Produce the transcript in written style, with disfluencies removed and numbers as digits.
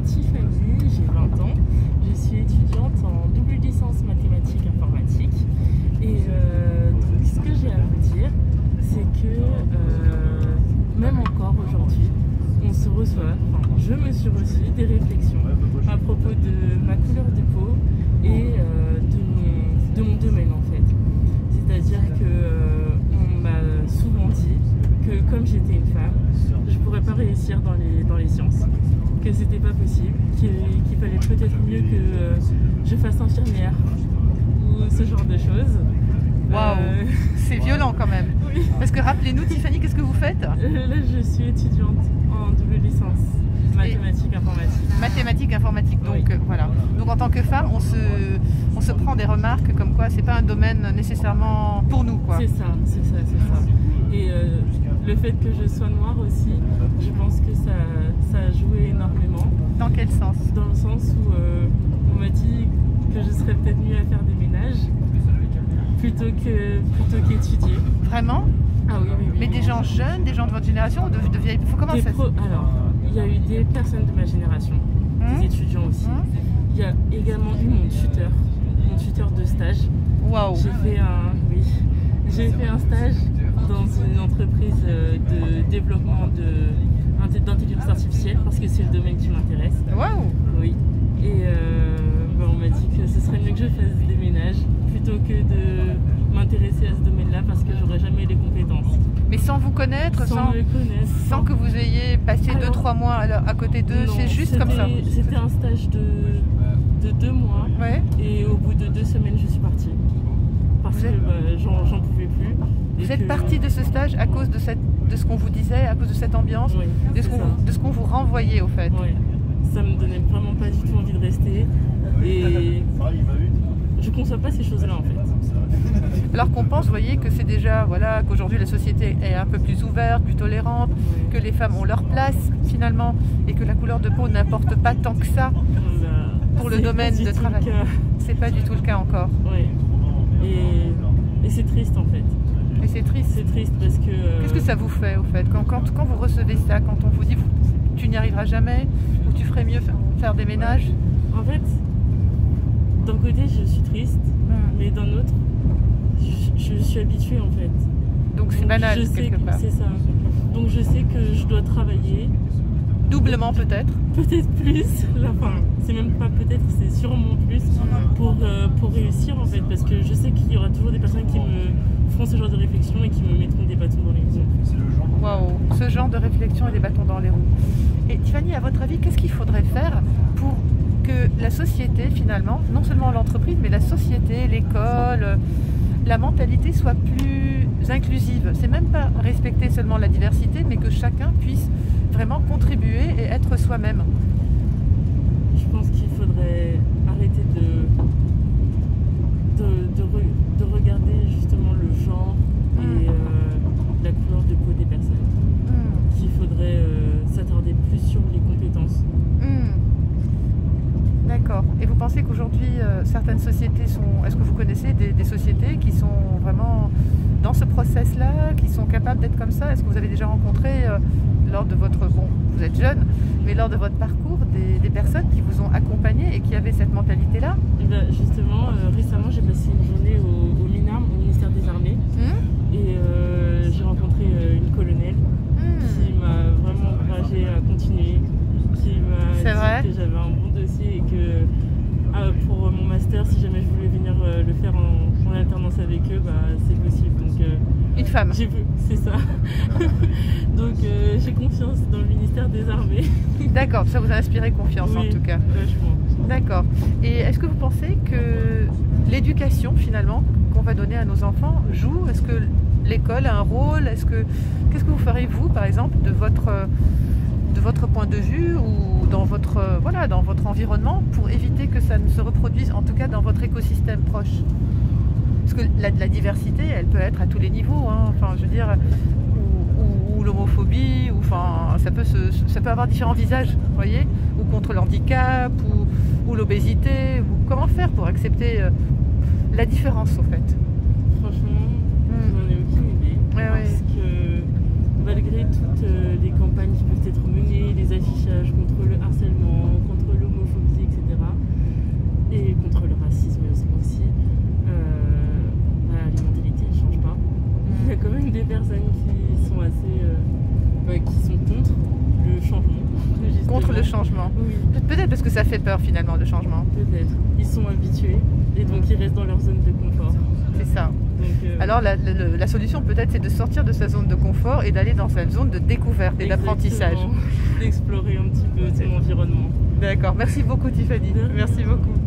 Tiffany, j'ai 20 ans. Je suis étudiante en double licence mathématiques informatique. Et donc, ce que j'ai à vous dire, c'est que même encore aujourd'hui, on se reçoit, enfin, je me suis reçu des réflexions à propos de ma couleur de peau et de mon domaine en fait. C'est-à-dire que on m'a souvent dit que comme j'étais une femme, je pourrais pas réussir dans les sciences, que c'était pas possible, qu'il fallait peut-être mieux que je fasse infirmière ou ce genre de choses. Waouh, c'est violent quand même. Oui. Parce que rappelez-nous, Tiffany, qu'est-ce que vous faites? Là, je suis étudiante en double licence mathématiques informatiques. Mathématiques informatiques, donc Oui. voilà. Donc en tant que femme, on se prend des remarques comme quoi c'est pas un domaine nécessairement pour nous, quoi. C'est ça. Et le fait que je sois noire aussi, je pense que ça a joué énormément. Dans quel sens? Dans le sens où on m'a dit que je serais peut-être mieux à faire des ménages plutôt qu'étudier. Vraiment? Ah oui. Mais des gens jeunes, des gens de votre génération, ou de vieilles... Comment ça se... Alors, il y a eu des personnes de ma génération, des étudiants aussi. Il y a également eu mon tuteur de stage. Waouh. J'ai fait un stage dans une entreprise de développement d'intelligence artificielle parce que c'est le domaine qui m'intéresse. Waouh. Oui. Et on m'a dit que ce serait mieux que je fasse des ménages plutôt que de m'intéresser à ce domaine-là parce que j'aurais jamais les compétences. Mais sans vous connaître, Sans me connaître. sans que vous ayez passé 2-3 mois à côté d'eux, c'est juste comme ça? C'était un stage de 2 mois. Ouais. Et au bout de 2 semaines, je suis partie. Parce que j'en pouvais plus. Vous êtes partie de ce stage à cause de ce qu'on vous disait, à cause de cette ambiance, Oui, de ce qu'on vous renvoyait au fait. Oui. Ça me donnait vraiment pas du tout envie de rester. Et je conçois pas ces choses-là en fait. Alors qu'on pense, vous voyez, que c'est déjà, voilà, qu'aujourd'hui la société est un peu plus ouverte, plus tolérante, que les femmes ont leur place finalement, et que la couleur de peau n'importe pas tant que ça pour le domaine de travail. C'est pas du tout le cas encore. Oui. Et c'est triste en fait. Et c'est triste. C'est triste parce que... Qu'est-ce que ça vous fait au fait quand vous recevez ça, quand on vous dit tu n'y arriveras jamais, ou tu ferais mieux faire des ménages? En fait, d'un côté je suis triste, mais d'un autre, je suis habituée en fait. Donc c'est banal quelque part. C'est ça. Donc je sais que je dois travailler. Doublement peut-être? Peut-être plus. Enfin, c'est même pas peut-être, c'est sûrement plus pour réussir en fait. Parce que je sais qu'il y aura toujours des personnes qui me feront ce genre de réflexion et qui me mettront des bâtons dans les roues. Waouh, ce genre de réflexion et des bâtons dans les roues. Et Tiffany, à votre avis, qu'est-ce qu'il faudrait faire pour que la société finalement, non seulement l'entreprise, mais la société, l'école, la mentalité soit plus inclusive? C'est même pas respecter seulement la diversité, mais que chacun puisse vraiment contribuer et être soi-même. Je pense qu'il faudrait arrêter de regarder justement le genre et la couleur de peau des personnes. Qu'il faudrait s'attarder plus sur les compétences. D'accord. Et vous pensez qu'aujourd'hui, certaines sociétés sont... Est-ce que vous connaissez des sociétés qui sont vraiment dans ce process-là, qui sont capables d'être comme ça? Est-ce que vous avez déjà rencontré, lors de votre... Bon, vous êtes jeune, mais lors de votre parcours, des personnes qui vous ont accompagné et qui avaient cette mentalité-là? Et bien justement, récemment, j'ai passé une journée au MINARM, au ministère des Armées. Et j'ai rencontré une colonelle qui m'a vraiment encouragée à continuer, qui m'a dit que j'avais un bon dossier et que pour mon master, si jamais je voulais venir le faire en alternance avec eux, c'est possible. Donc, une femme. C'est ça. Donc j'ai confiance dans le ministère des Armées. D'accord, ça vous a inspiré confiance en tout cas. Vachement. D'accord. Et est-ce que vous pensez que l'éducation finalement qu'on va donner à nos enfants joue? Est-ce que l'école a un rôle? Qu'est-ce que vous ferez vous par exemple de votre point de vue ou dans votre environnement pour éviter que ça ne se reproduise, en tout cas dans votre écosystème proche? Parce que la diversité, elle peut être à tous les niveaux, hein. Enfin, je veux dire, ou l'homophobie, ça peut avoir différents visages, vous voyez, ou contre le handicap, ou l'obésité, ou comment faire pour accepter la différence, au fait? Franchement, j'en ai aucune idée, parce que malgré toutes les campagnes qui peuvent être menées, les affichages contre le harcèlement, contre des personnes qui sont assez, qui sont contre le changement. Justement. Contre le changement. Oui, Peut-être parce que ça fait peur finalement, le changement. peut-être. Ils sont habitués et donc ils restent dans leur zone de confort. C'est ça. Donc, Alors la solution peut-être c'est de sortir de sa zone de confort et d'aller dans sa zone de découverte et d'apprentissage. D'explorer un petit peu son environnement. D'accord. Merci beaucoup Tiffany. Merci beaucoup.